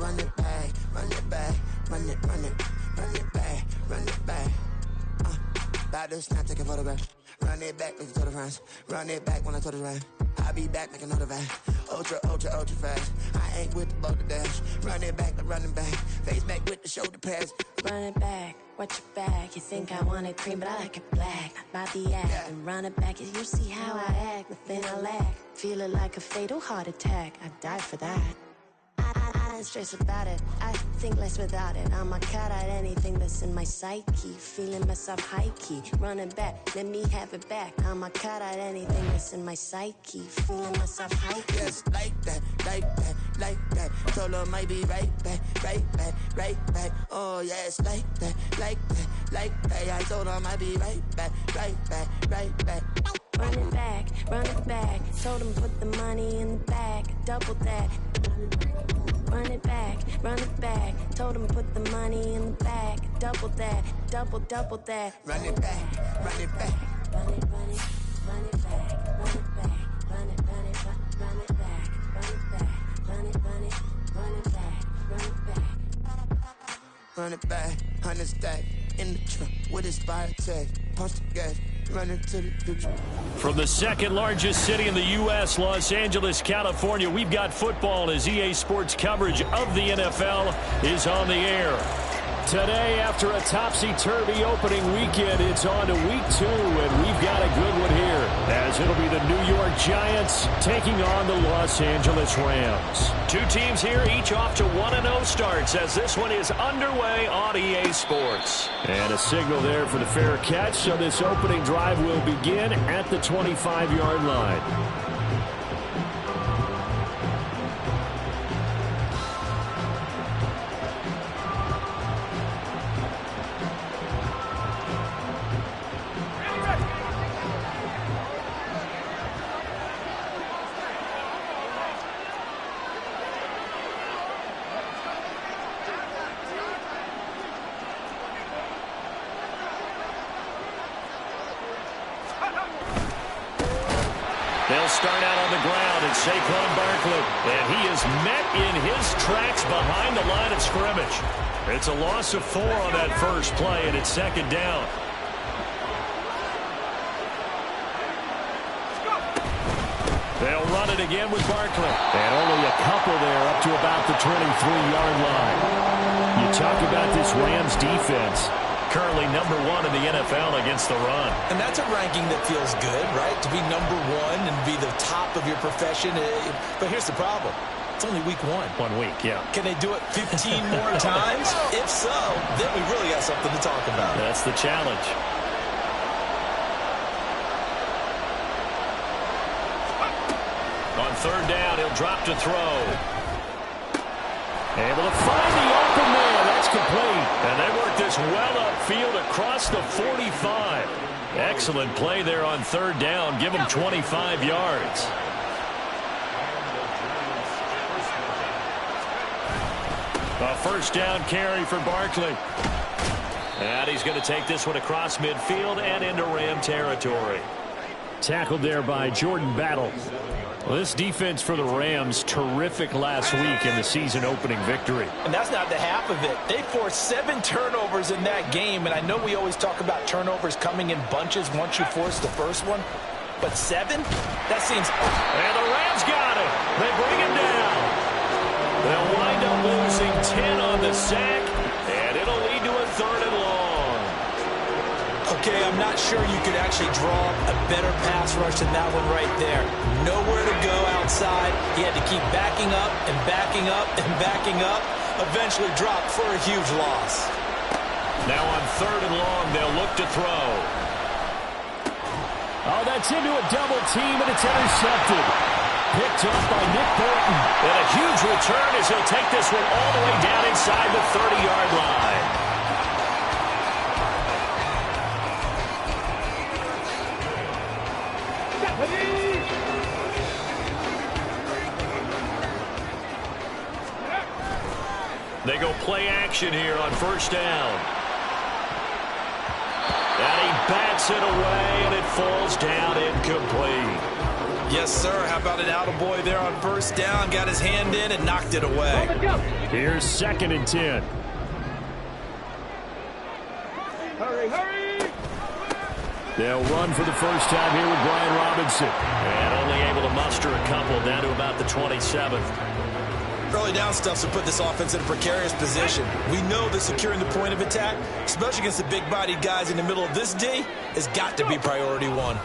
run it back, run it back, run it back, run it back. About to snap, take a photograph. Run it back, make it to the friends. Run it back when I told the rap. I'll be back, make another van. Ultra, ultra, ultra fast. I ain't with the boat to dash. Run it back, like running back. Face back with the shoulder pads. Run it back, watch your back. You think I want it cream, but I like it black. About the act and run it back. You see how I act, nothing I lack. Feel it like a fatal heart attack. I'd die for that. I don't stress about it, I think less without it. I'ma cut out anything that's in my psyche. Feeling myself high-key, running back, let me have it back. I'ma cut out anything that's in my psyche. Feeling myself high-key. Yes, like that, like that, like that. Told her might be right back, right back, right back. Oh yes, like that, like that, like that. I told her might be right back, right back, right back. Run it back, run it back. Told him put the money in the bag, double that. Run it back, run it back. Told him put the money in the bag, double that, double that. Run it back, run it back. Run it, run it, run it back, run it back, run it, run it, run it back, run it back, run it, run it, run it back, run it back. Run it back, 100 stack in the truck with his fire tag. Punch the gas, run into the future. From the second largest city in the U.S., Los Angeles, California, we've got football as EA Sports coverage of the NFL is on the air. Today, after a topsy-turvy opening weekend, it's on to week 2, and we've got a good one here, as it'll be the New York Giants taking on the Los Angeles Rams. Two teams here, each off to 1-0 starts, as this one is underway on EA Sports. And a signal there for the fair catch, so this opening drive will begin at the 25-yard line. They'll start out on the ground, and Saquon Barkley, and he is met in his tracks behind the line of scrimmage. It's a loss of 4 on that first play, and it's second down. They'll run it again with Barkley. And only a couple there up to about the 23-yard line. You talk about this Rams defense. Currently number 1 in the NFL against the run. And that's a ranking that feels good, right? To be number 1 and be the top of your profession. But here's the problem. It's only week 1. 1 week, yeah. Can they do it 15 more times? If so, then we really got something to talk about. That's the challenge. On third down, he'll drop to throw. Able to find the open man. That's complete. And they work this well upfield across the 45. Excellent play there on third down. Give them 25 yards. A first down carry for Barkley. And he's going to take this one across midfield and into Ram territory. Tackled there by Jordan Battle. Well, this defense for the Rams, terrific last week in the season-opening victory. And that's not the half of it. They forced 7 turnovers in that game, and I know we always talk about turnovers coming in bunches once you force the first one, but 7? That seems... And the Rams got it. They bring him down. They'll wind up losing 10 on the sack, and it'll lead to a third and long. Okay, I'm not sure you could actually draw a better pass rush than that one right there. Nowhere to go outside. He had to keep backing up and backing up and backing up. Eventually dropped for a huge loss. Now on third and long, they'll look to throw. Oh, that's into a double team, and it's intercepted. Picked up by Nick Bolton. And a huge return as he'll take this one all the way down inside the 30-yard line. They go play action here on first down. And he bats it away, and it falls down incomplete. Yes, sir. How about an attaboy there on first down? Got his hand in and knocked it away. Here's 2nd and 10. Hurry, hurry! They'll run for the first time here with Brian Robinson. And only able to muster a couple down to about the 27th. Early down stuff to put this offense in a precarious position. We know that securing the point of attack, especially against the big-bodied guys in the middle of this D, has got to be priority one.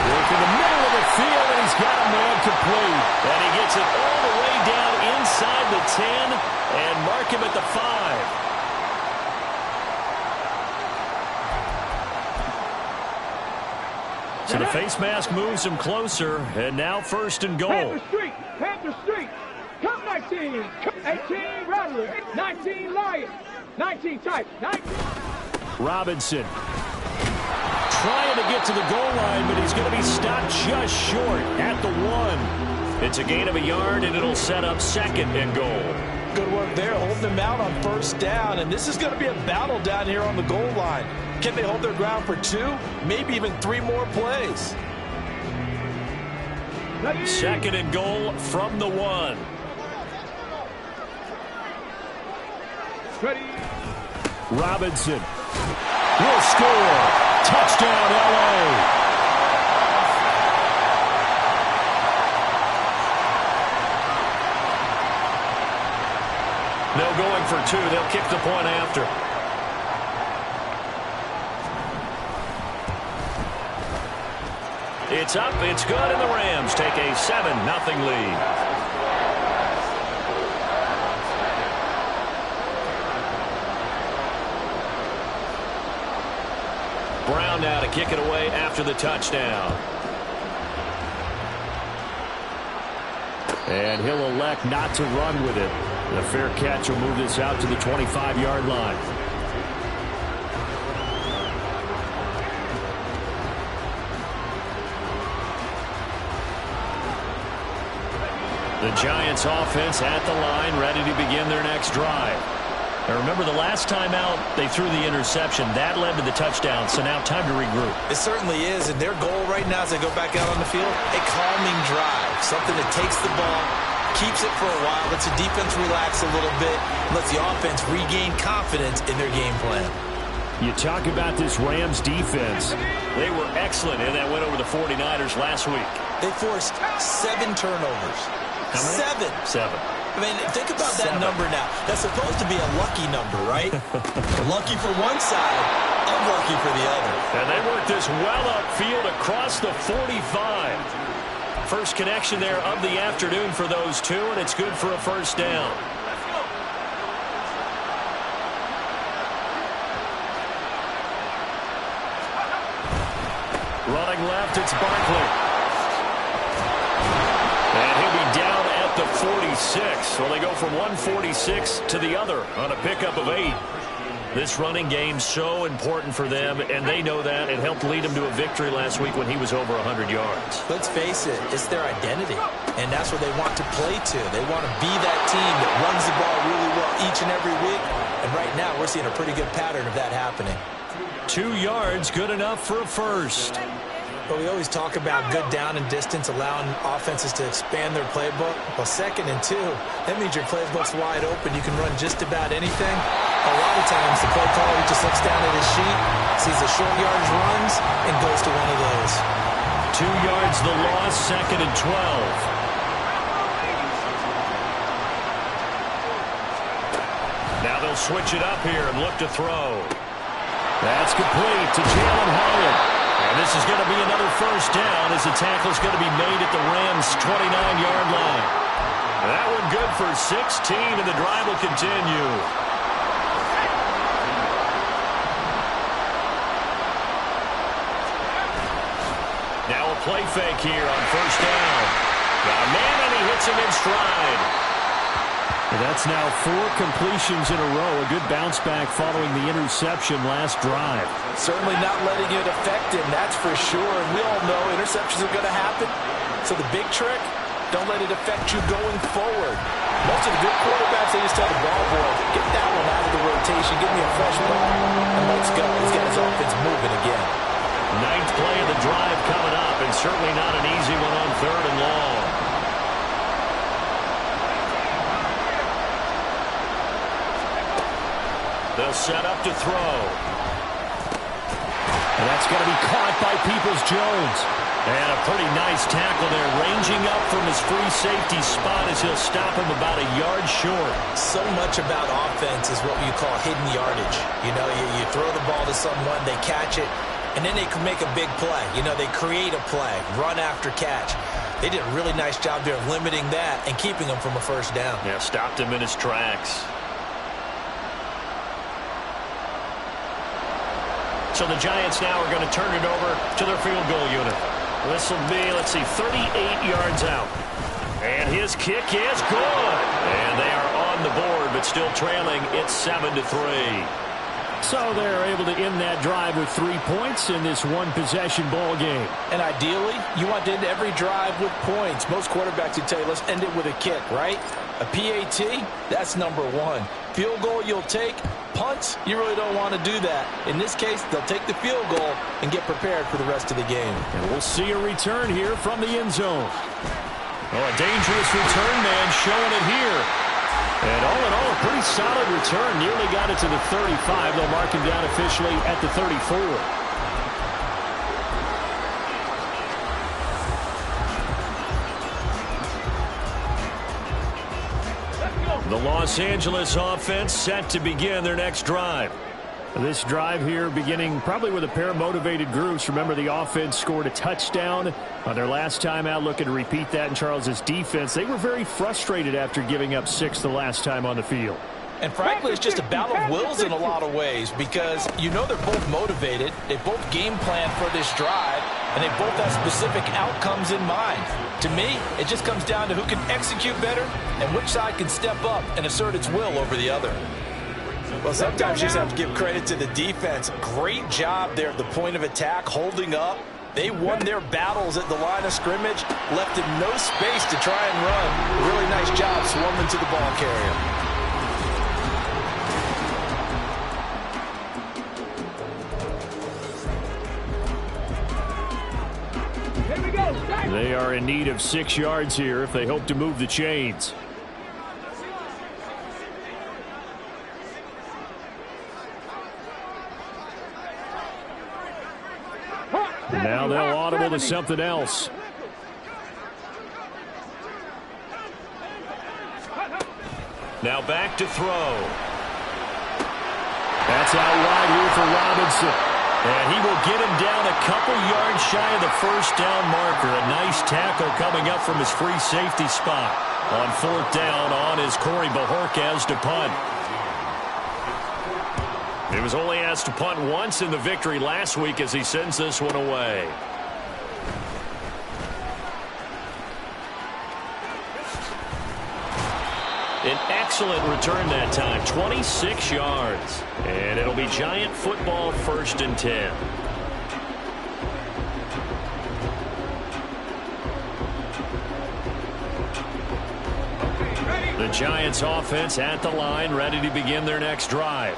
Work in the middle of the field, and he's got a man complete. And he gets it all the way down inside the 10 and mark him at the 5. So the face mask moves him closer, and now 1st and goal. Panther Street, come 19, 18 Rattler, 19 Lion, 19 Type, 19. Robinson trying to get to the goal line, but he's going to be stopped just short at the 1. It's a gain of a yard, and it'll set up 2nd and goal. Good work there, holding them out on first down, and this is going to be a battle down here on the goal line. Can they hold their ground for 2, maybe even 3 more plays? 2nd and goal from the 1. Ready. Robinson will score. Touchdown, L.A. No going for 2. They'll kick the point after. It's up, it's good, and the Rams take a 7-0 lead. Brown now to kick it away after the touchdown. And he'll elect not to run with it. The fair catch will move this out to the 25-yard line. The Giants offense at the line, ready to begin their next drive. Now remember, the last time out, they threw the interception. That led to the touchdown, so now time to regroup. It certainly is, and their goal right now as they go back out on the field, a calming drive. Something that takes the ball, keeps it for a while, lets the defense relax a little bit, lets the offense regain confidence in their game plan. You talk about this Rams defense. They were excellent in that win over the 49ers last week. They forced 7 turnovers. How many? 7. I mean, think about that number now. That's supposed to be a lucky number, right? Lucky for one side, unlucky for the other. And they work this well upfield across the 45. First connection there of the afternoon for those 2, and it's good for a first down. Running left, it's Barkley. And he'll be down at the 46. Well, they go from 146 to the other on a pickup of 8. This running game so important for them, and they know that. It helped lead them to a victory last week when he was over 100 yards. Let's face it, it's their identity, and that's what they want to play to. They want to be that team that runs the ball really well each and every week, and right now we're seeing a pretty good pattern of that happening. 2 yards, good enough for a first. But we always talk about good down and distance, allowing offenses to expand their playbook. Well, 2nd and 2, that means your playbook's wide open. You can run just about anything. A lot of times, the play caller just looks down at his sheet, sees the short yardage runs, and goes to one of those. 2 yards the loss, 2nd and 12. Now they'll switch it up here and look to throw. That's complete to Jalen Hyatt. And this is going to be another first down as the tackle's going to be made at the Rams' 29-yard line. That one good for 16, and the drive will continue. Now a play fake here on first down. Got a man, and he hits him in stride. And that's now 4 completions in a row. A good bounce back following the interception last drive. Certainly not letting it affect him, that's for sure. And we all know interceptions are going to happen. So the big trick, don't let it affect you going forward. Most of the good quarterbacks, they just tell the ball boy, get that one out of the rotation, give me a fresh ball, and let's go. He's got his offense moving again. Ninth play of the drive coming up, and certainly not an easy one on 3rd and long. They'll set up to throw. And that's going to be caught by Peoples-Jones. And a pretty nice tackle there, ranging up from his free safety spot as he'll stop him about a yard short. So much about offense is what you call hidden yardage. You know, you throw the ball to someone, they catch it, and then they can make a big play. You know, they create a play, run after catch. They did a really nice job there of limiting that and keeping him from a first down. Yeah, stopped him in his tracks. So the Giants now are going to turn it over to their field goal unit. This will be, let's see, 38 yards out. And his kick is good. And they are on the board, but still trailing. It's 7-3. So they're able to end that drive with 3 points in this one-possession ball game. And ideally, you want to end every drive with points. Most quarterbacks would tell you, let's end it with a kick, right? A PAT, that's number 1. Field goal you'll take. Punts, you really don't want to do that. In this case, they'll take the field goal and get prepared for the rest of the game. And we'll see a return here from the end zone. Oh, a dangerous return man showing it here. And all in all, a pretty solid return. Nearly got it to the 35. They'll mark him down officially at the 34. The Los Angeles offense set to begin their next drive. This drive here beginning probably with a pair of motivated groups. Remember, the offense scored a touchdown on their last time out, looking to repeat that in Charles' defense. They were very frustrated after giving up 6 the last time on the field. And frankly, it's just a battle of wills in a lot of ways because you know they're both motivated. They both game plan for this drive, and they both have specific outcomes in mind. To me, it just comes down to who can execute better and which side can step up and assert its will over the other. Well, sometimes you just have to give credit to the defense. Great job there at the point of attack, holding up. They won their battles at the line of scrimmage, left him no space to try and run. Really nice job swarming to the ball carrier. They are in need of 6 yards here if they hope to move the chains. Now they'll audible to something else. Now back to throw. That's out wide here for Robinson. And he will get him down a couple yards shy of the first down marker. A nice tackle coming up from his free safety spot. On 4th down on is Corey Bajorquez to punt. He was only asked to punt once in the victory last week as he sends this one away. An excellent return that time, 26 yards. And it'll be Giant football, 1st and 10. The Giants offense at the line, ready to begin their next drive.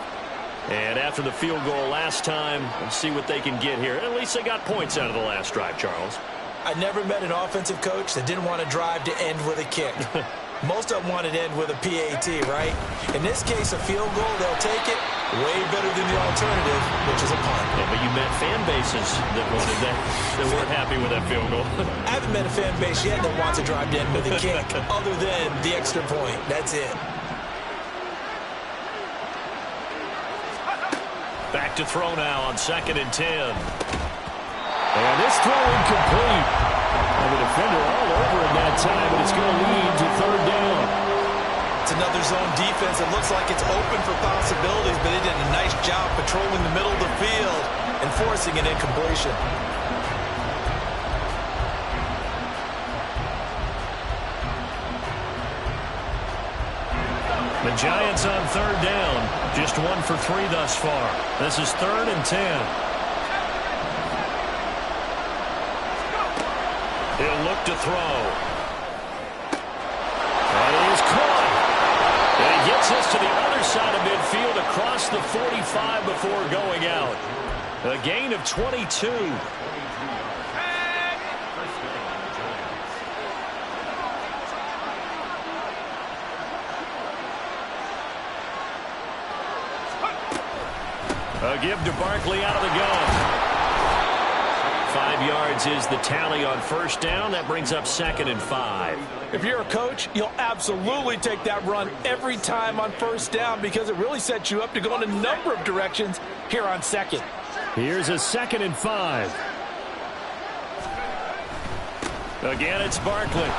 And after the field goal last time, let's see what they can get here. At least they got points out of the last drive, Charles. I never met an offensive coach that didn't want a drive to end with a kick. Most of them want it to end with a PAT, right? In this case, a field goal, they'll take it. Way better than the alternative, which is a punt. Yeah, but you met fan bases that wanted that, that weren't happy with that field goal. I haven't met a fan base yet that wants a drive to end with a kick, other than the extra point. That's it. Back to throw now on 2nd and 10. And this throw incomplete. And the defender all over him that time, but it's going to lead to 3rd down. It's another zone defense. It looks like it's open for possibilities, but they did a nice job patrolling the middle of the field and forcing an incompletion. The Giants on 3rd down. Just 1 for 3 thus far. This is 3rd and 10. He'll look to throw. And it is caught. And he gets us to the other side of midfield across the 45 before going out. A gain of 22. A give to Barkley out of the gun. 5 yards is the tally on first down. That brings up 2nd and 5. If you're a coach, you'll absolutely take that run every time on first down because it really sets you up to go in a number of directions here on 2nd. Here's a 2nd and 5. Again, it's Barkley.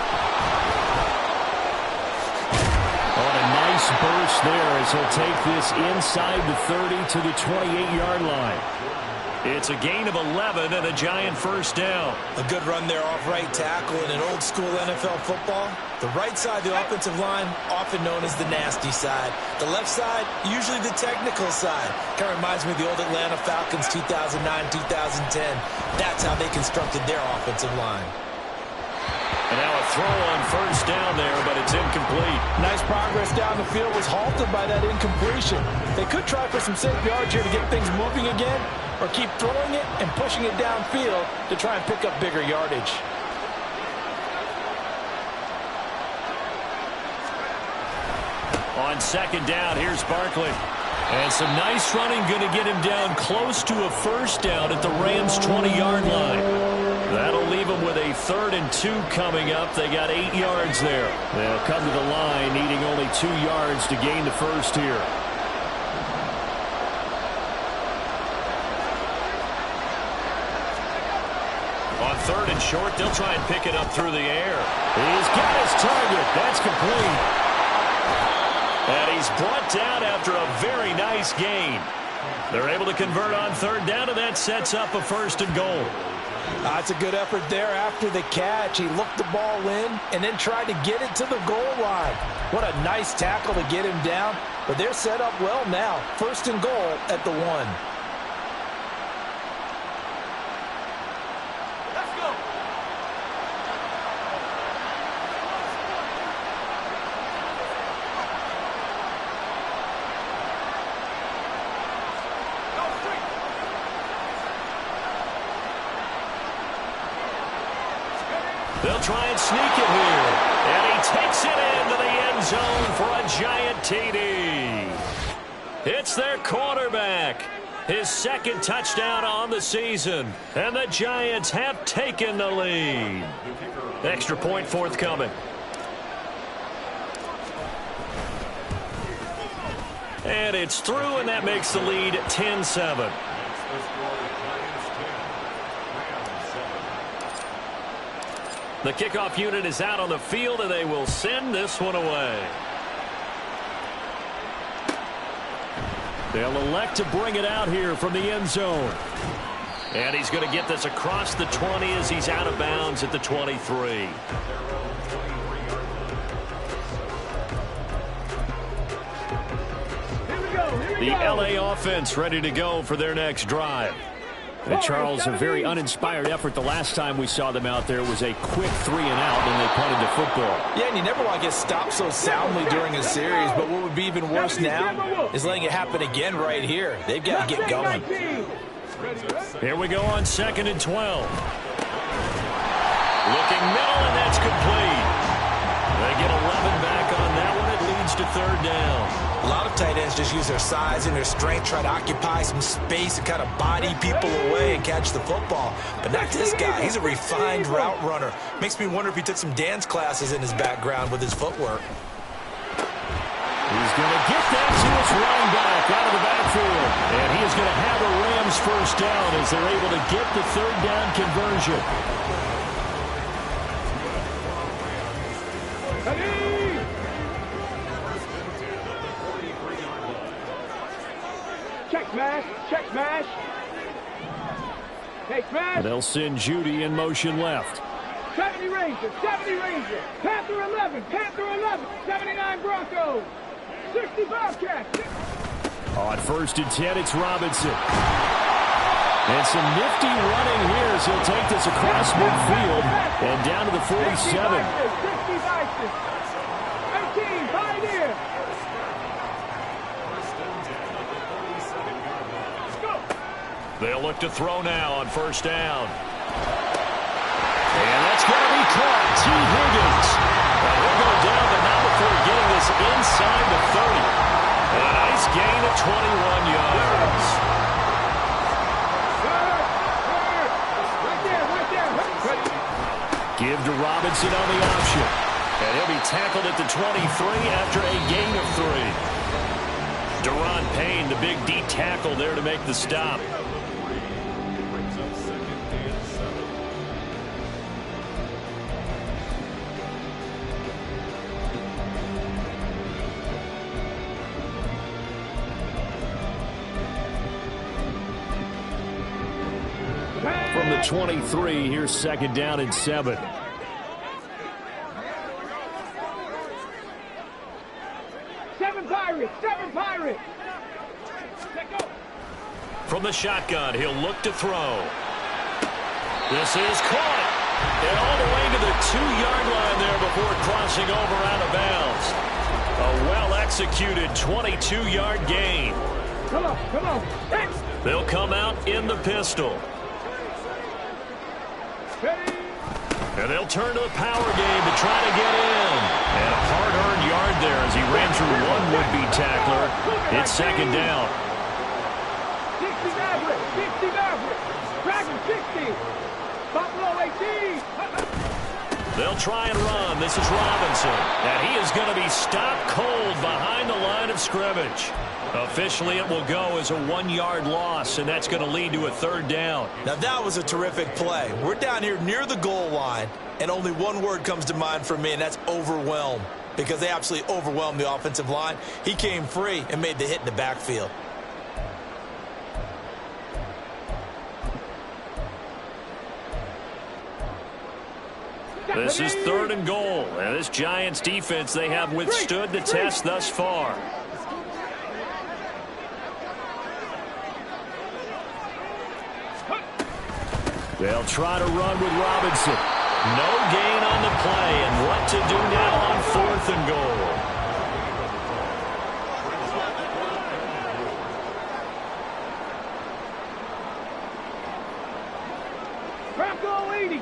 On a nice burst there as he'll take this inside the 30 to the 28-yard line. It's a gain of 11 and a Giant first down. A good run there off right tackle in an old-school NFL football. The right side of the offensive line, often known as the nasty side. The left side, usually the technical side. Kind of reminds me of the old Atlanta Falcons 2009-2010. That's how they constructed their offensive line. And now a throw on first down there, but it's incomplete. Nice progress down the field was halted by that incompletion. They could try for some safe yards here to get things moving again, or keep throwing it and pushing it downfield to try and pick up bigger yardage. On 2nd down, here's Barkley. And some nice running, going to get him down close to a first down at the Rams' 20-yard line. That'll leave them with a 3rd and 2 coming up. They got 8 yards there. They'll come to the line needing only 2 yards to gain the first here. On 3rd and short, they'll try and pick it up through the air. He's got his target. That's complete. And he's brought down after a very nice gain. They're able to convert on 3rd down, and that sets up a 1st and goal. That's a good effort there after the catch. He looked the ball in and then tried to get it to the goal line. What a nice tackle to get him down. But they're set up well now. 1st and goal at the 1. They'll try and sneak it here. And he takes it into the end zone for a Giant TD. It's their quarterback. His 2nd touchdown on the season. And the Giants have taken the lead. Extra point forthcoming. And it's through, and that makes the lead 10-7. The kickoff unit is out on the field, and they will send this one away. They'll elect to bring it out here from the end zone. And he's going to get this across the 20 as he's out of bounds at the 23. The LA offense ready to go for their next drive. And Charles, a very uninspired effort the last time we saw them out there was a quick 3 and out, and they punted the football. Yeah, and you never want to get stopped so soundly during a series, but what would be even worse now is letting it happen again right here. They've got to get going. Here we go on 2nd and 12. Looking middle, and that's complete. They get 11 back on that one. It leads to 3rd down. A lot of tight ends just use their size and their strength, try to occupy some space and kind of body people away and catch the football. But not this guy. He's a refined route runner. Makes me wonder if he took some dance classes in his background with his footwork. He's going to get that to his running back out of the backfield. And he is going to have a Rams first down as they're able to get the 3rd down conversion. Check smash, check smash. Hey, smash. They'll send Judy in motion left. 70 Ranger, 70 Ranger. Panther 11, Panther 11. 79 Broncos. 60 Bobcats. On 1st and 10, it's Robinson. And some nifty running here as he'll take this across midfield and down to the 47. 60 Bison. 18, Pioneer. They'll look to throw now on first down. And that's going to be caught. T. Higgins. Well, he'll go down, but not before getting this inside the 30. And a nice gain of 21 yards. Give to Robinson on the option. And he'll be tackled at the 23 after a gain of 3. Deron Payne, the big D tackle there to make the stop. From the 23, here's second down and 7. Seven Pirates. From the shotgun, he'll look to throw. This is caught. And all the way to the 2-yard line there before crossing over out of bounds. A well-executed 22-yard gain. Come on. They'll come out in the pistol. And they'll turn to the power game to try to get in. And a hard-earned yard there as he ran through one would-be tackler. It's second down. 60 Maverick. Dragon 60. Buffalo 18. They'll try and run. This is Robinson. And he is going to be stopped cold behind the line of scrimmage. Officially, it will go as a 1-yard loss, and that's going to lead to a third down. Now, that was a terrific play. We're down here near the goal line, and only one word comes to mind for me, and that's overwhelmed, because they absolutely overwhelmed the offensive line. He came free and made the hit in the backfield. This is third and goal, and this Giants defense, they have withstood the test thus far. They'll try to run with Robinson. No gain on the play, and what to do now on fourth and goal. Bronco 80.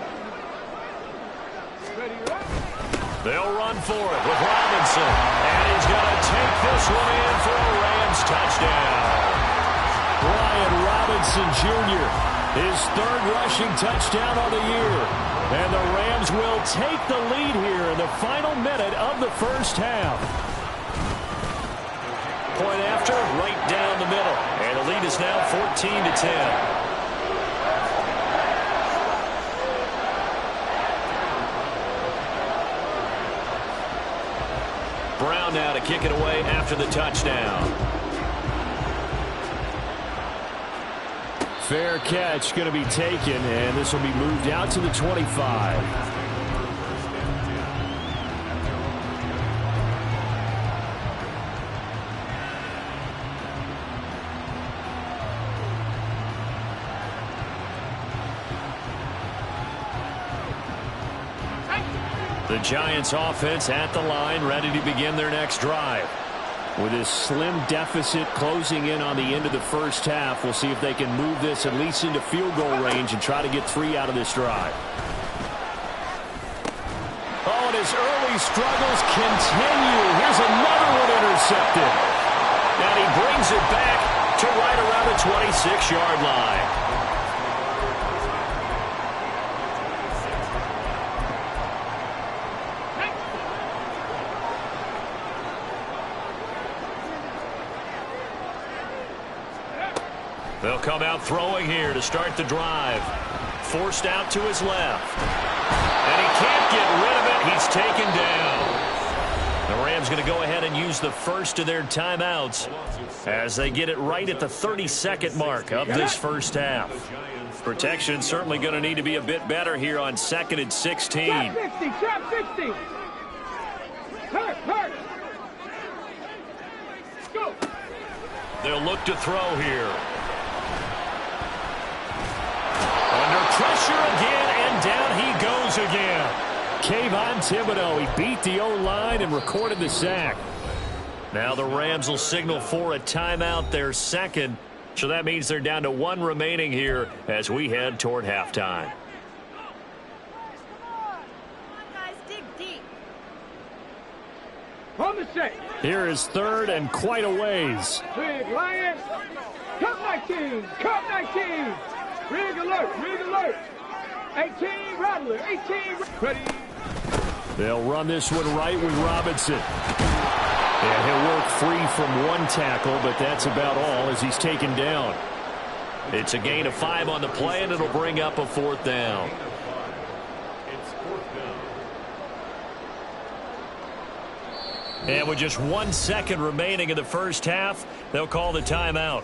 They'll run for it with Robinson, and he's going to take this one in for a Rams touchdown. Brian Robinson Jr., his third rushing touchdown of the year. And the Rams will take the lead here in the final minute of the first half. Point after, right down the middle. And the lead is now 14-10. Brown now to kick it away after the touchdown. Fair catch going to be taken, and this will be moved out to the 25. The Giants offense at the line, ready to begin their next drive. With this slim deficit closing in on the end of the first half, we'll see if they can move this at least into field goal range and try to get 3 out of this drive. Oh, and his early struggles continue. Here's another one intercepted. And he brings it back to right around the 26-yard line. They'll come out throwing here to start the drive. Forced out to his left. And he can't get rid of it. He's taken down. The Rams going to go ahead and use the first of their timeouts as they get it right at the 32nd mark of this first half. Protection certainly going to need to be a bit better here on 2nd and 16. Trap 60. Hurt. Go. They'll look to throw here. Pressure again, and down he goes again. Kayvon Thibodeau, he beat the O-line and recorded the sack. Now the Rams will signal for a timeout, their second, So that means they're down to 1 remaining here as we head toward halftime. On the set. Here is 3rd and quite a ways. Big Lions. Cup 19. Cup 19. Rig alert. Rig alert. 18 Rattler. 18. Ready. They'll run this one right with Robinson. And he'll work free from 1 tackle, but that's about all as he's taken down. It's a gain of 5 on the play, and it'll bring up a 4th down. And with just 1 second remaining in the first half, they'll call the timeout.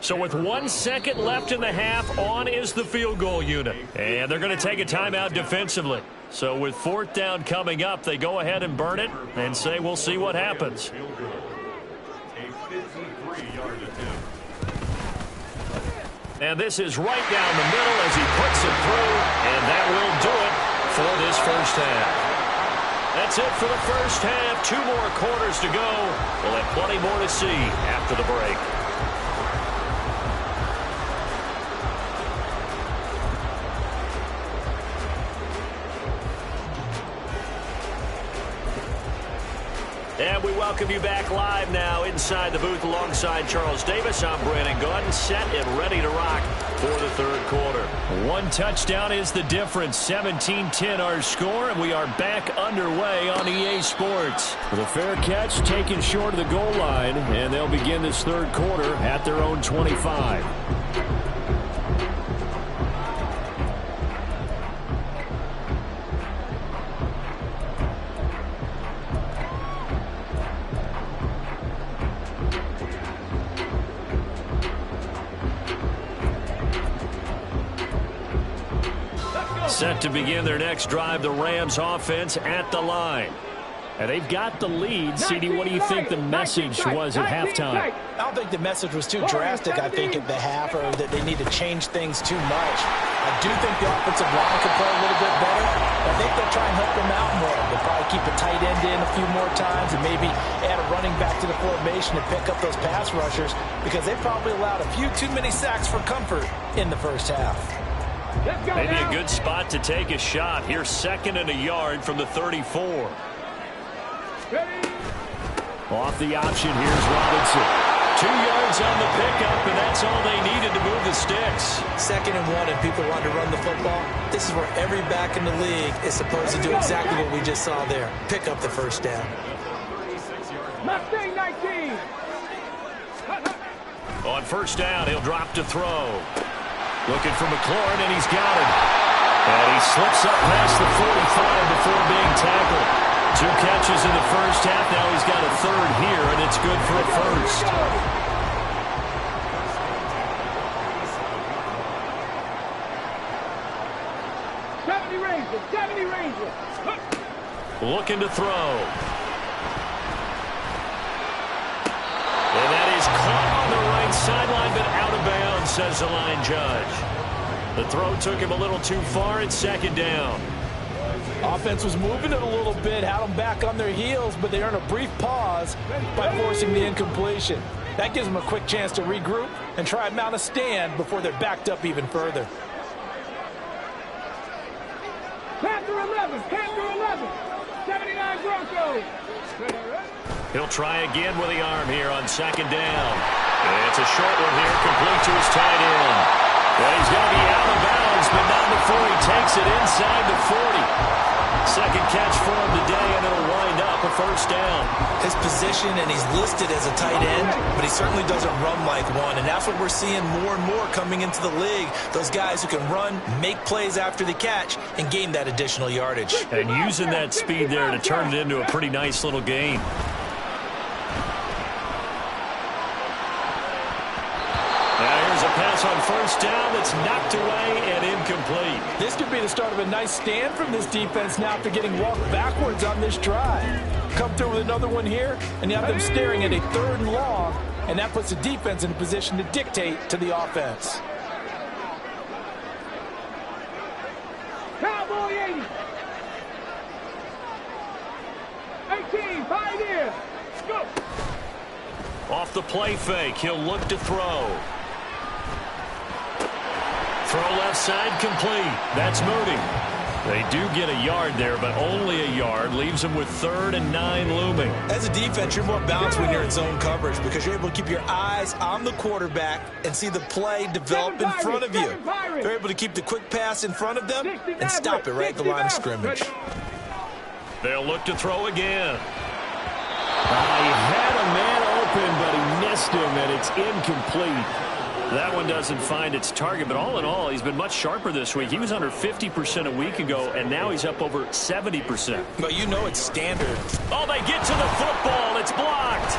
So with 1 second left in the half, on is the field goal unit. And they're going to take a timeout defensively. So with 4th down coming up, they go ahead and burn it and say we'll see what happens. And this is right down the middle as he puts it through, and that will do it for this first half. That's it for the first half. 2 more quarters to go. We'll have plenty more to see after the break. And we welcome you back live now inside the booth alongside Charles Davis. I'm Brandon Gordon, set and ready to rock for the 3rd quarter. 1 touchdown is the difference. 17-10 our score, and we are back underway on EA Sports. With a fair catch taken short of the goal line, and they'll begin this 3rd quarter at their own 25. Set to begin their next drive, the Rams offense at the line. And they've got the lead. CD, what do you think the message was at halftime? I don't think the message was too drastic, I think, at the half, or that they need to change things too much. I do think the offensive line could play a little bit better. I think they'll try and help them out more. They'll probably keep a tight end in a few more times and maybe add a running back to the formation and pick up those pass rushers, because they probably allowed a few too many sacks for comfort in the first half. Maybe a good spot to take a shot. Here's 2nd and a yard from the 34. Off the option, here's Robinson. 2 yards on the pickup, and that's all they needed to move the sticks. 2nd and 1, and people want to run the football. This is where every back in the league is supposed to do exactly what we just saw there. Pick up the first down. Mustang 19. On first down, he'll drop to throw. Looking for McLaurin, and he's got him. And he slips up past the 45 before being tackled. 2 catches in the first half. Now he's got a 3rd here, and it's good for a first. Looking to throw. And that is caught on the right sideline, but out of bounds, says the line judge. The throw took him a little too far. It's 2nd down. Offense was moving it a little bit, had them back on their heels, but they earned a brief pause by forcing the incompletion. That gives them a quick chance to regroup and try and mount a stand before they're backed up even further. Panther 11, 79 Broncos. He'll try again with the arm here on 2nd down. And it's a short one here, complete to his tight end. Well, he's going to be out of bounds, but not before he takes it inside the 40. 2nd catch for him today, and it'll wind up a first down. His position, and he's listed as a tight end, but he certainly doesn't run like one, and that's what we're seeing more and more coming into the league. Those guys who can run, make plays after the catch, and gain that additional yardage. And using that speed there to turn it into a pretty nice little gain. Pass on first down that's knocked away and incomplete. This could be the start of a nice stand from this defense now after getting walked backwards on this drive. Come through with another one here, and you have them staring at a 3rd and long, and that puts the defense in a position to dictate to the offense. Cowboy Off the play fake, he'll look to throw. Throw left side complete. That's Moody. They do get a yard there, but only a yard. Leaves them with 3rd and 9 looming. As a defense, you're more balanced when you're in zone coverage because you're able to keep your eyes on the quarterback and see the play develop in front of you. You're able to keep the quick pass in front of them and stop it right at the line of scrimmage. They'll look to throw again. He had a man open, but he missed him, and it's incomplete. That one doesn't find its target, but all in all, he's been much sharper this week. He was under 50% a week ago, and now he's up over 70%. But you know it's standard. Oh, they get to the football. It's blocked.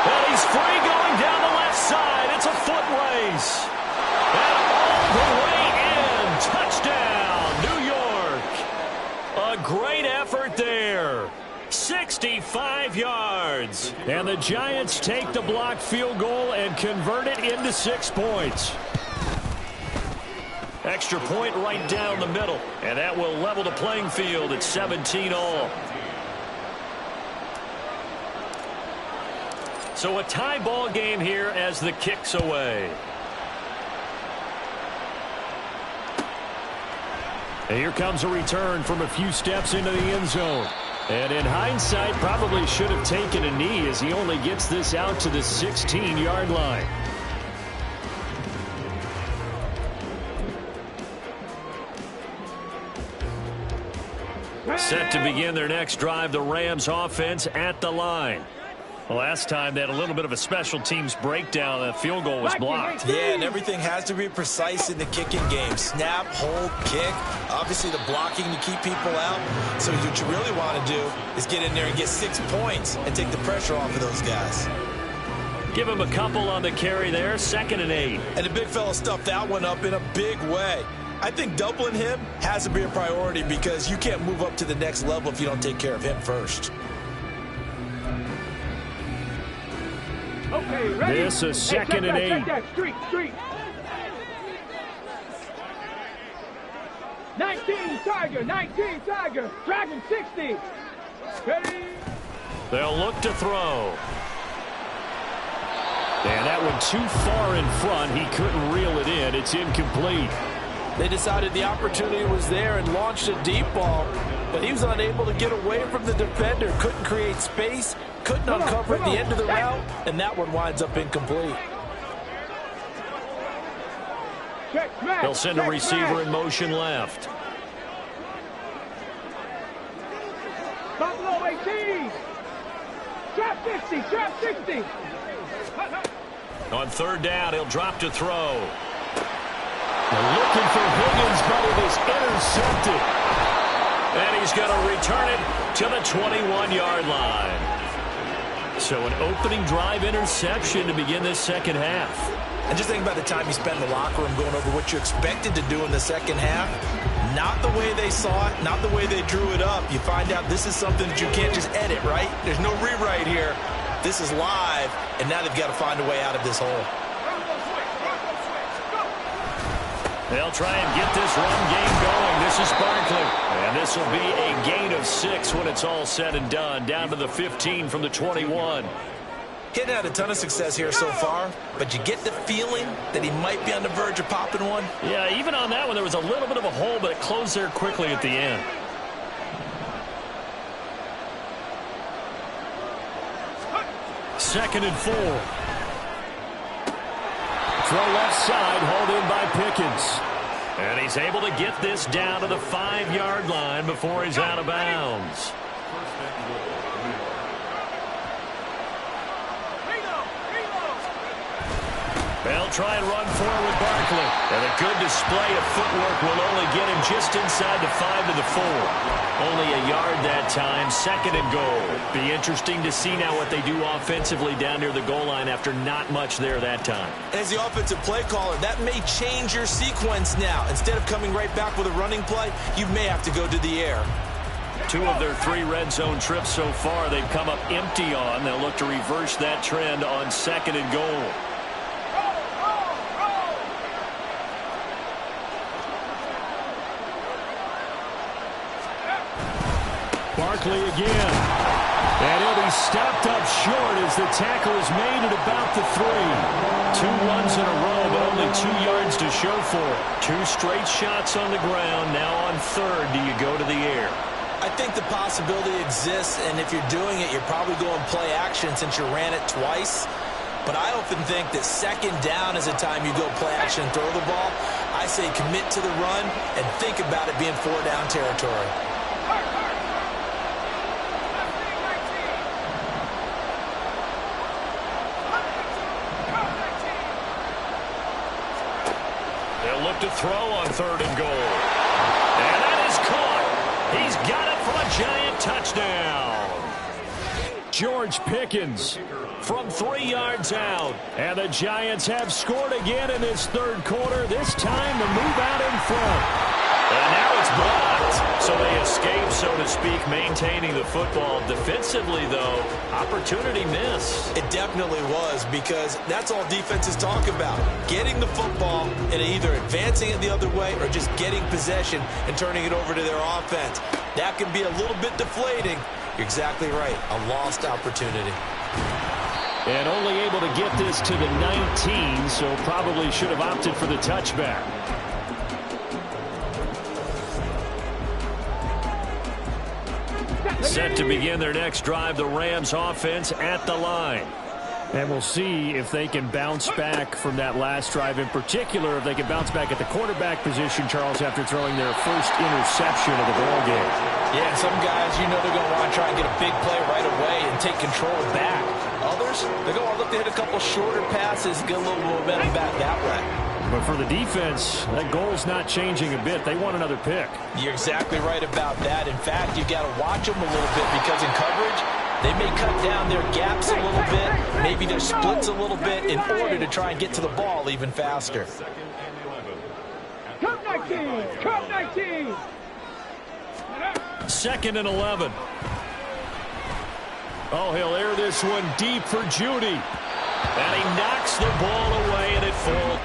And he's free going down the left side. It's a foot race. And all the way in. Touchdown, New York. A great effort there. 65 yards. And the Giants take the blocked field goal and convert it into 6 points. Extra point right down the middle. And that will level the playing field at 17 all. So a tie ball game here as the kick's away. And here comes a return from a few steps into the end zone. And in hindsight, probably should have taken a knee as he only gets this out to the 16-yard line. Set to begin their next drive, the Rams offense at the line. Last time they had a little bit of a special teams breakdown. That field goal was blocked. Yeah, and everything has to be precise in the kicking game. Snap, hold, kick. Obviously the blocking to keep people out. So what you really want to do is get in there and get 6 points and take the pressure off of those guys. Give him a couple on the carry there. 2nd and 8. And the big fella stuffed that one up in a big way. I think doubling him has to be a priority because you can't move up to the next level if you don't take care of him first. Okay, ready? This is 2nd and 8. Take that. Street. 19 Tiger. Dragon 60. Ready? They'll look to throw. And that one too far in front. He couldn't reel it in. It's incomplete. They decided the opportunity was there and launched a deep ball, but he was unable to get away from the defender. Couldn't create space, couldn't uncover at the end of the route, and that one winds up incomplete. They'll send a receiver in motion left. Buffalo 18. Trap 60. On 3rd down, he'll drop to throw. They're looking for Higgins, but it is intercepted. And he's going to return it to the 21-yard line. So an opening drive interception to begin this second half. And just think about the time you spent in the locker room going over what you expected to do in the second half. Not the way they saw it, not the way they drew it up. You find out this is something that you can't just edit, right? There's no rewrite here. This is live, and now they've got to find a way out of this hole. They'll try and get this run game going. This is Barkley. And this will be a gain of 6 when it's all said and done. Down to the 15 from the 21. He hadn't had a ton of success here so far, but you get the feeling that he might be on the verge of popping one. Yeah, even on that one, there was a little bit of a hole, but it closed there quickly at the end. Second and 4. Throw left side, hauled in by Pickens. And he's able to get this down to the 5-yard line before he's out of bounds. They'll try and run forward with Barkley. And a good display of footwork will only get him just inside the 5 to the 4. Only a yard that time, 2nd and goal. Be interesting to see now what they do offensively down near the goal line after not much there that time. As the offensive play caller, that may change your sequence now. Instead of coming right back with a running play, you may have to go to the air. 2 of their 3 red zone trips so far they've come up empty on. They'll look to reverse that trend on 2nd and goal. Barkley again. And he'll be stopped up short as the tackle is made at about the 3. 2 runs in a row, but only 2 yards to show for it. 2 straight shots on the ground. Now on 3rd, do you go to the air? I think the possibility exists, and if you're doing it, you're probably going play action since you ran it twice. But I often think that 2nd down is a time you go play action and throw the ball. I say commit to the run and think about it being 4-down territory. They'll look to throw on 3rd and goal. And that is caught. He's got it for a Giant touchdown. George Pickens from 3 yards out. And the Giants have scored again in this 3rd quarter. This time the move out in front. And now it's blocked. So they escape, so to speak, maintaining the football. Defensively, though, opportunity miss. It definitely was, because that's all defenses talk about. Getting the football and either advancing it the other way or just getting possession and turning it over to their offense. That can be a little bit deflating. You're exactly right. A lost opportunity. And only able to get this to the 19, so probably should have opted for the touchback. Set to begin their next drive, the Rams offense at the line. And we'll see if they can bounce back from that last drive. In particular, if they can bounce back at the quarterback position, Charles, after throwing their first interception of the ball game. Yeah, some guys, you know they're going to want to try and get a big play right away and take control back. Others, they're going to look to hit a couple shorter passes, get a little momentum back that way. But for the defense, that goal's not changing a bit. They want another pick. You're exactly right about that. In fact, you've got to watch them a little bit, because in coverage, they may cut down their gaps a little bit, maybe their splits a little bit, in order to try and get to the ball even faster. Come 19! Come 19! 2nd and 11. Oh, he'll air this one deep for Judy. And he knocks the ball away, and it falls.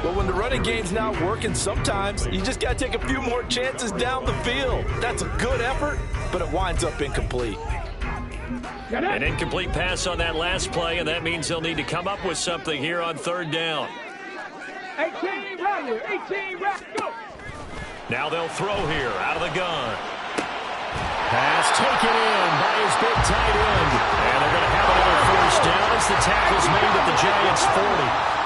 But when the running game's not working, sometimes you just got to take a few more chances down the field. That's a good effort, but it winds up incomplete. An incomplete pass on that last play, and that means they'll need to come up with something here on 3rd down. 18 Rattler, 18 Rattler, go! Now they'll throw here out of the gun. Pass taken in by his big tight end. And they're going to have another 1st down as the tackle's made at the Giants' 40.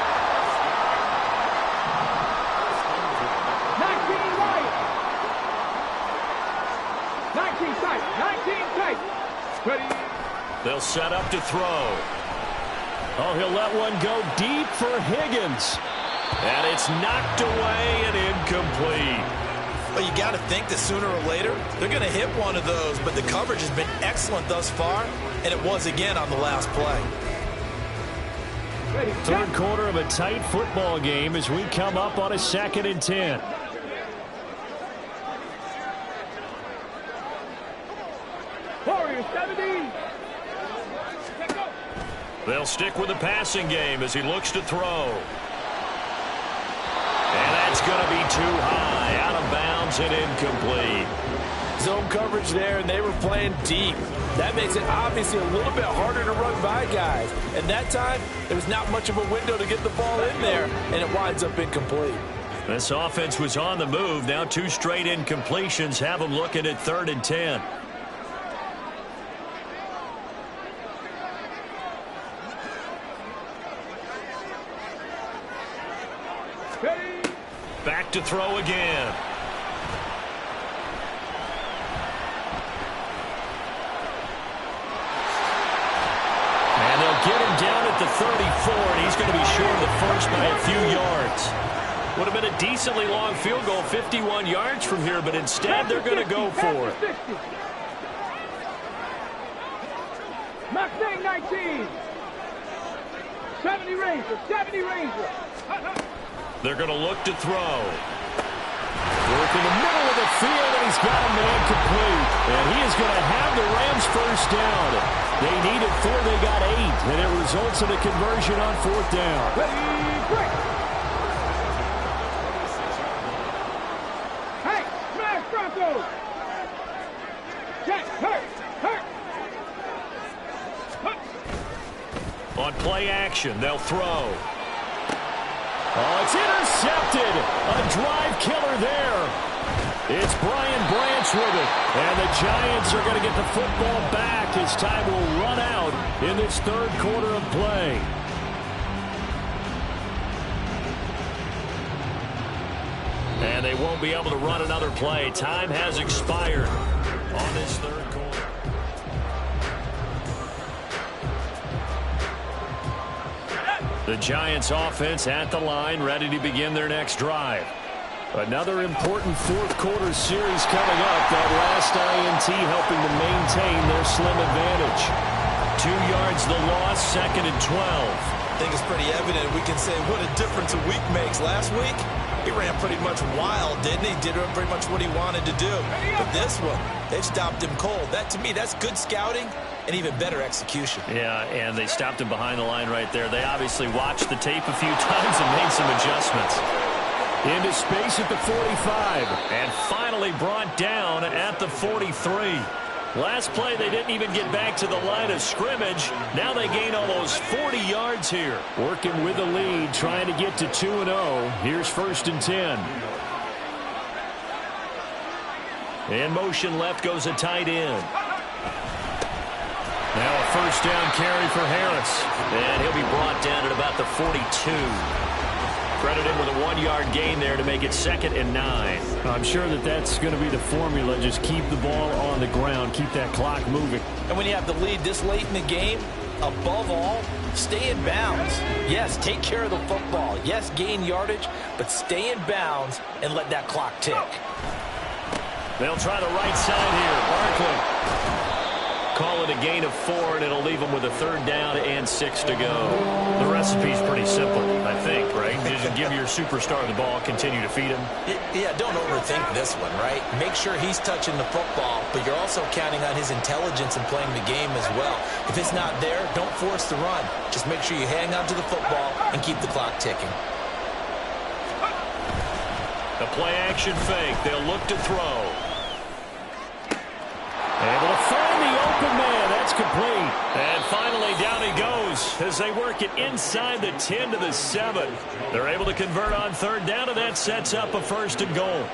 19 tight, 19 tight. Ready? They'll set up to throw. Oh, he'll let one go deep for Higgins. And it's knocked away and incomplete. Well, you got to think that sooner or later they're going to hit one of those, but the coverage has been excellent thus far, and it was again on the last play. Ready, 3rd quarter of a tight football game as we come up on a 2nd and 10. Warriors 17. They'll stick with the passing game as he looks to throw. And that's going to be too high, out of bounds and incomplete. Zone coverage there, and they were playing deep. That makes it obviously a little bit harder to run by guys. And that time, there was not much of a window to get the ball in there, and it winds up incomplete. This offense was on the move. Now 2 straight incompletions have them looking at 3rd and 10. Back to throw again. And they'll get him down at the 34, and he's going to be short of the first by a few yards. Would have been a decently long field goal, 51 yards from here, but instead they're going to go for it. Max 19. 70 Ranger, 70 Ranger. They're going to look to throw. Work in the middle of the field, and he's got a man complete. And he is going to have the Rams first down. They needed 4, they got 8, and it results in a conversion on 4th down. Hey, smash Broncos! Jack, hurt! On play action, they'll throw. Oh, it's intercepted. A drive killer there. It's Brian Branch with it. And the Giants are going to get the football back as time will run out in this 3rd quarter of play. And they won't be able to run another play. Time has expired on this 3rd quarter. The Giants offense at the line, ready to begin their next drive. Another important 4th quarter series coming up. That last INT helping to maintain their slim advantage. 2 yards the loss, 2nd and 12. I think it's pretty evident. We can say what a difference a week makes. Last week, he ran pretty much wild, didn't he? Did pretty much what he wanted to do. But this one, they've stopped him cold. That, to me, that's good scouting and even better execution. Yeah, and they stopped him behind the line right there. They obviously watched the tape a few times and made some adjustments. Into space at the 45. And finally brought down at the 43. Last play, they didn't even get back to the line of scrimmage. Now they gain almost 40 yards here. Working with the lead, trying to get to 2-0. Here's 1st and 10. In motion left goes a tight end. Now a 1st down carry for Harris. And he'll be brought down at about the 42. Credit him with a 1-yard gain there to make it 2nd and 9. I'm sure that's going to be the formula. Just keep the ball on the ground. Keep that clock moving. And when you have the lead this late in the game, above all, stay in bounds. Yes, take care of the football. Yes, gain yardage, but stay in bounds and let that clock tick. They'll try the right side here. Barkley. Call it a gain of 4, and it'll leave them with a 3rd down and 6 to go. The recipe's pretty simple, I think, right? Just give your superstar the ball, continue to feed him. Yeah, don't overthink this one, right? Make sure he's touching the football, but you're also counting on his intelligence in playing the game as well. If it's not there, don't force the run. Just make sure you hang on to the football and keep the clock ticking. The play action fake. They'll look to throw. Able to find the open man. That's complete. And finally down he goes as they work it inside the 10 to the 7. They're able to convert on 3rd down, and that sets up a 1st and goal.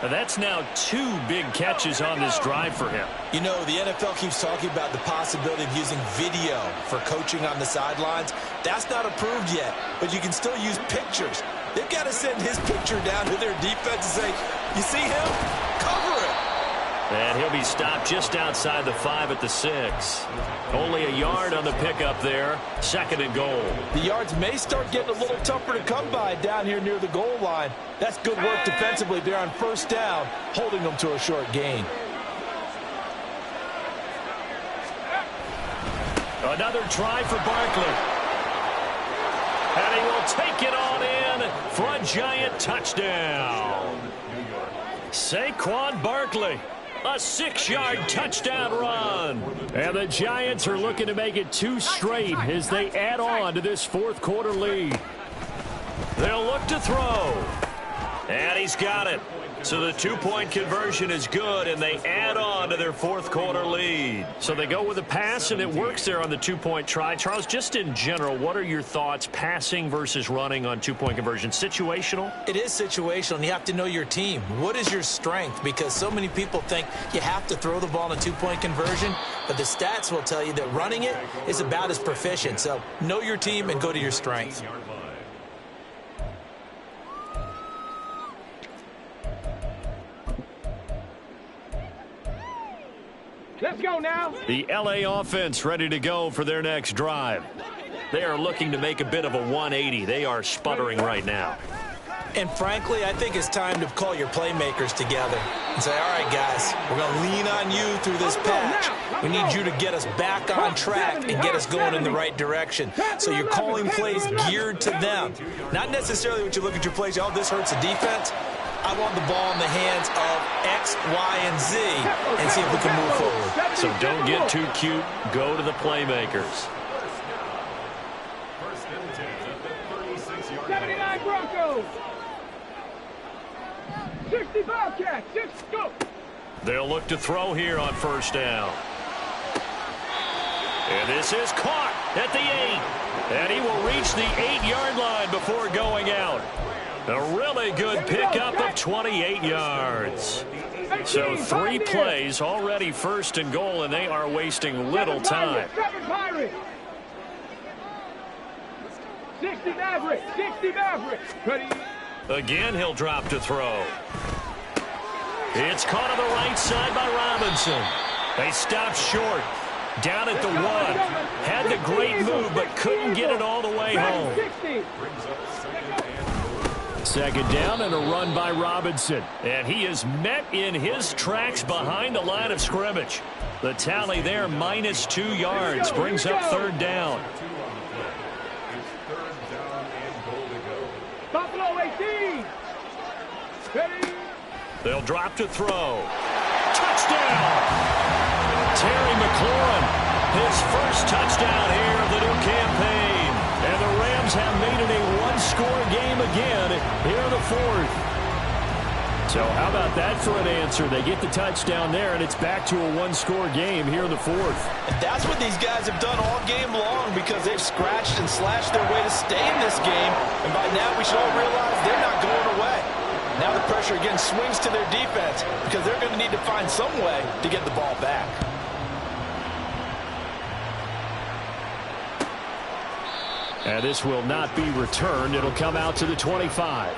And that's now 2 big catches on this drive for him. You know, the NFL keeps talking about the possibility of using video for coaching on the sidelines. That's not approved yet, but you can still use pictures. They've got to send his picture down to their defense and say, you see him? Cover it. And he'll be stopped just outside the 5 at the 6. Only a yard on the pickup there. 2nd and goal. The yards may start getting a little tougher to come by down here near the goal line. That's good work defensively there on 1st down, holding them to a short gain. Another try for Barkley. And he will take it on in for a Giant touchdown. Saquon Barkley. A 6-yard touchdown run. And the Giants are looking to make it 2 straight as they add on to this 4th quarter lead. They'll look to throw. And he's got it. So the two-point conversion is good, and they add on to their fourth-quarter lead. So they go with a pass, and it works there on the two-point try. Charles, just in general, what are your thoughts passing versus running on two-point conversion? Situational? It is situational, and you have to know your team. What is your strength? Because so many people think you have to throw the ball in a two-point conversion, but the stats will tell you that running it is about as proficient. So know your team and go to your strength. Let's go now. The LA offense ready to go for their next drive. They are looking to make a bit of a 180. They are sputtering right now. And frankly, I think it's time to call your playmakers together and say, all right, guys, we're going to lean on you through this patch. We need you to get us back on track and get us going in the right direction. So you're calling plays geared to them. Not necessarily what you look at your plays, oh, this hurts the defense. I want the ball in the hands of X, Y, and Z and see if we can move forward. So don't get too cute. Go to the playmakers. 79 Broncos. 65 Cats. 6, go. They'll look to throw here on first down. And this is caught at the 8. And he will reach the 8-yard line before going out. A really good pickup of 28 yards. So 3 plays already first and goal, and they are wasting little time. 60 Maverick. 60 Maverick. Ready. Again, he'll drop to throw. It's caught on the right side by Robinson. They stopped short. Down at the 1. Had the great move, but couldn't get it all the way home. Second down and a run by Robinson. And he is met in his tracks behind the line of scrimmage. The tally there, -2 yards, brings up third down. Buffalo 18. Ready. They'll drop to throw. Touchdown! Terry McLaurin, his first touchdown here of the new campaign. And the Rams have made it a one-score game again here in the fourth. So how about that for an answer? They get the touchdown there, and it's back to a one-score game here in the fourth. And that's what these guys have done all game long because they've scratched and slashed their way to stay in this game. And by now we should all realize they're not going away. Now the pressure again swings to their defense because they're going to need to find some way to get the ball back. And this will not be returned. It'll come out to the 25.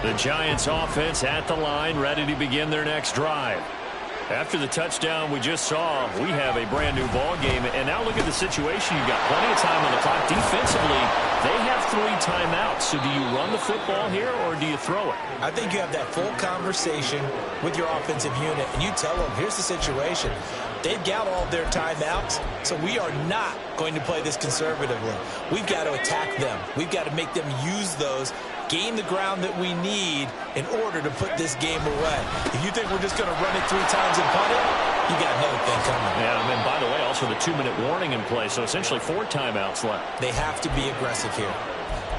The Giants offense at the line, ready to begin their next drive. After the touchdown we just saw, we have a brand-new ball game. And now look at the situation. You've got plenty of time on the clock. Defensively, they have 3 timeouts. So do you run the football here or do you throw it? I think you have that full conversation with your offensive unit, and you tell them, here's the situation. They've got all of their timeouts, so we are not going to play this conservatively. We've got to attack them. We've got to make them use those, gain the ground that we need in order to put this game away. If you think we're just going to run it 3 times and punt it, you got another thing coming. Yeah, and by the way, also the 2-minute warning in play, so essentially 4 timeouts left. They have to be aggressive here.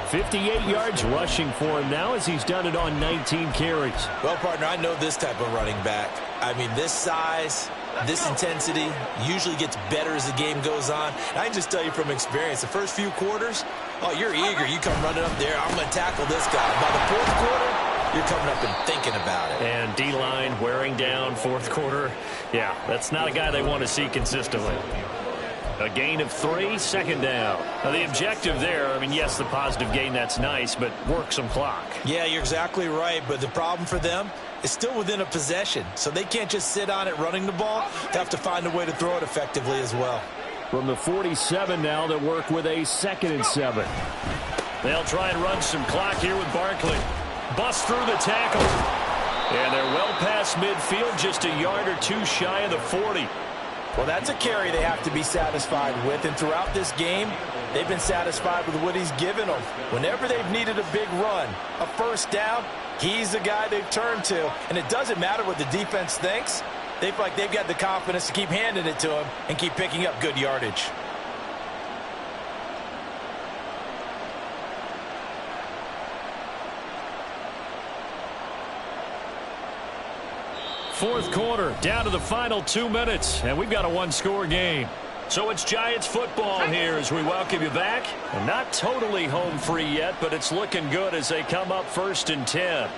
58 yards rushing for him now as he's done it on 19 carries. Well, partner, I know this type of running back. I mean, this size, this intensity usually gets better as the game goes on. And I can just tell you from experience, the first few quarters, oh, you're eager. You come running up there, I'm going to tackle this guy. By the fourth quarter, you're coming up and thinking about it. And D-line wearing down fourth quarter. Yeah, that's not a guy they want to see consistently. A gain of 3, second down. Now, the objective there, I mean, yes, the positive gain, that's nice, but work some clock. Yeah, you're exactly right, but the problem for them is still within a possession, so they can't just sit on it running the ball. They have to find a way to throw it effectively as well. From the 47 now, they work with a 2nd and 7. They'll try and run some clock here with Barkley. Bust through the tackle. And they're well past midfield, just a yard or 2 shy of the 40. Well, that's a carry they have to be satisfied with, and throughout this game, they've been satisfied with what he's given them. Whenever they've needed a big run, a first down, he's the guy they've turned to. And it doesn't matter what the defense thinks. They feel like they've got the confidence to keep handing it to him and keep picking up good yardage. Fourth quarter, down to the final 2 minutes, and we've got a one-score game. So it's Giants football here as we welcome you back. And not totally home free yet, but it's looking good as they come up 1st and 10.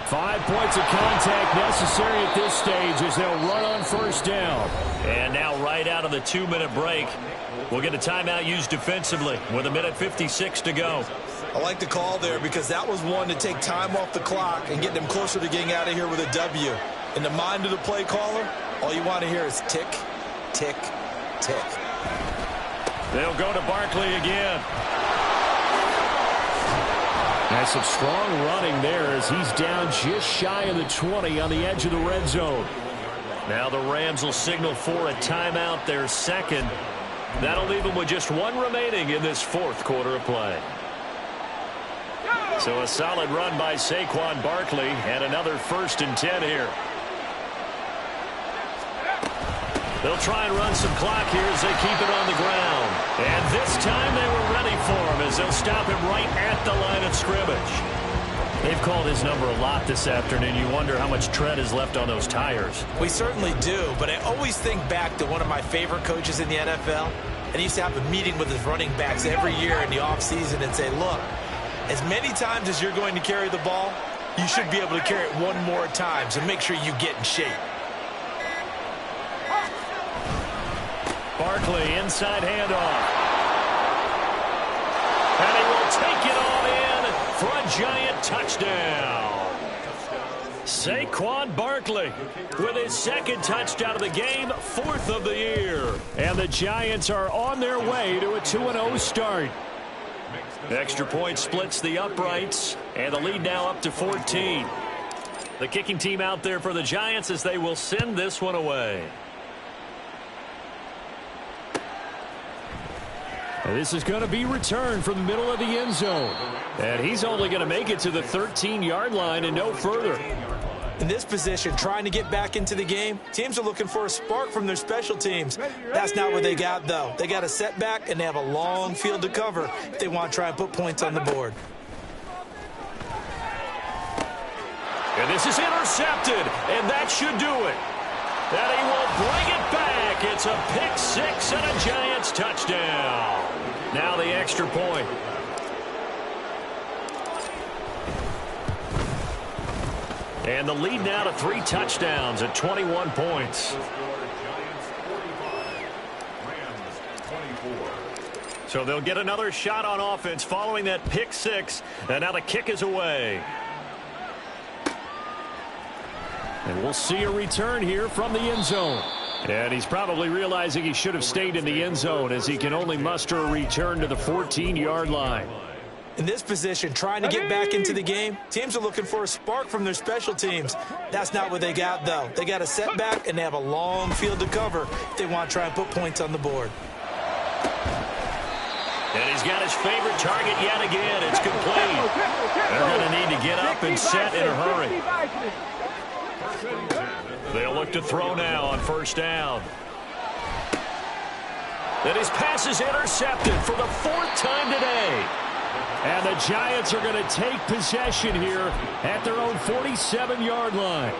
5 points of contact necessary at this stage as they'll run on first down. And now right out of the 2-minute break, we'll get a timeout used defensively with 1:56 to go. I like the call there because that was one to take time off the clock and get them closer to getting out of here with a W. In the mind of the play caller, all you want to hear is tick, tick, tick. They'll go to Barkley again. That's some strong running there as he's down just shy of the 20 on the edge of the red zone. Now the Rams will signal for a timeout, their second. That'll leave them with just one remaining in this fourth quarter of play. So a solid run by Saquon Barkley and another 1st and 10 here. They'll try and run some clock here as they keep it on the ground. And this time they were ready for him as they'll stop him right at the line of scrimmage. They've called his number a lot this afternoon. You wonder how much tread is left on those tires. We certainly do, but I always think back to one of my favorite coaches in the NFL. And he used to have a meeting with his running backs every year in the offseason and say, look, as many times as you're going to carry the ball, you should be able to carry it one more time, so make sure you get in shape. Barkley, inside handoff. And he will take it all in for a Giant touchdown. Saquon Barkley with his second touchdown of the game, 4th of the year. And the Giants are on their way to a 2-0 start. Extra point splits the uprights, and the lead now up to 14. The kicking team out there for the Giants as they will send this one away. And this is going to be returned from the middle of the end zone. And he's only going to make it to the 13-yard line and no further. In this position, trying to get back into the game, teams are looking for a spark from their special teams. That's not what they got, though. They got a setback, and they have a long field to cover if they want to try and put points on the board. And this is intercepted, and that should do it. And he will bring it back. It's a pick six and a Giants touchdown. Now the extra point. And the lead now to 3 touchdowns at 21 points. So they'll get another shot on offense following that pick six. And now the kick is away. And we'll see a return here from the end zone. And he's probably realizing he should have stayed in the end zone as he can only muster a return to the 14-yard line. In this position, trying to get back into the game, teams are looking for a spark from their special teams. That's not what they got, though. They got a setback, and they have a long field to cover if they want to try and put points on the board. And he's got his favorite target yet again. It's complete. They're going to need to get up and set in a hurry. They'll look to throw now on first down. And his pass is intercepted for the 4th time today. And the Giants are going to take possession here at their own 47-yard line.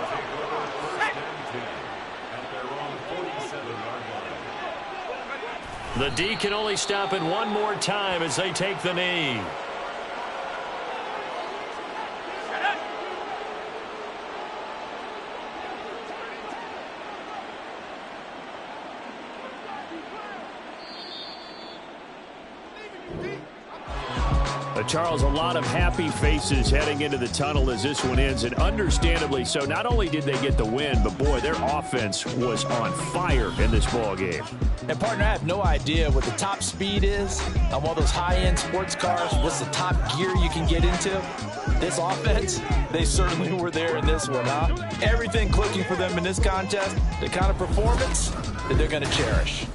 The D can only stop it one more time as they take the knee. Charles, a lot of happy faces heading into the tunnel as this one ends, and understandably so. Not only did they get the win, but boy, their offense was on fire in this ball game. And partner, I have no idea what the top speed is on one of those high-end sports cars. What's the top gear you can get into? This offense, they certainly were there in this one, huh? Everything clicking for them in this contest, the kind of performance that they're going to cherish.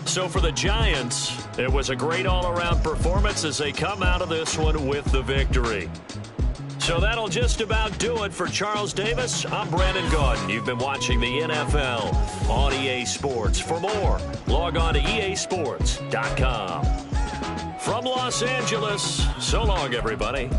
So for the Giants, it was a great all-around performance as they come out of this one with the victory. So that'll just about do it for Charles Davis. I'm Brandon Gaudin. You've been watching the NFL on EA Sports. For more, log on to easports.com. From Los Angeles, so long, everybody.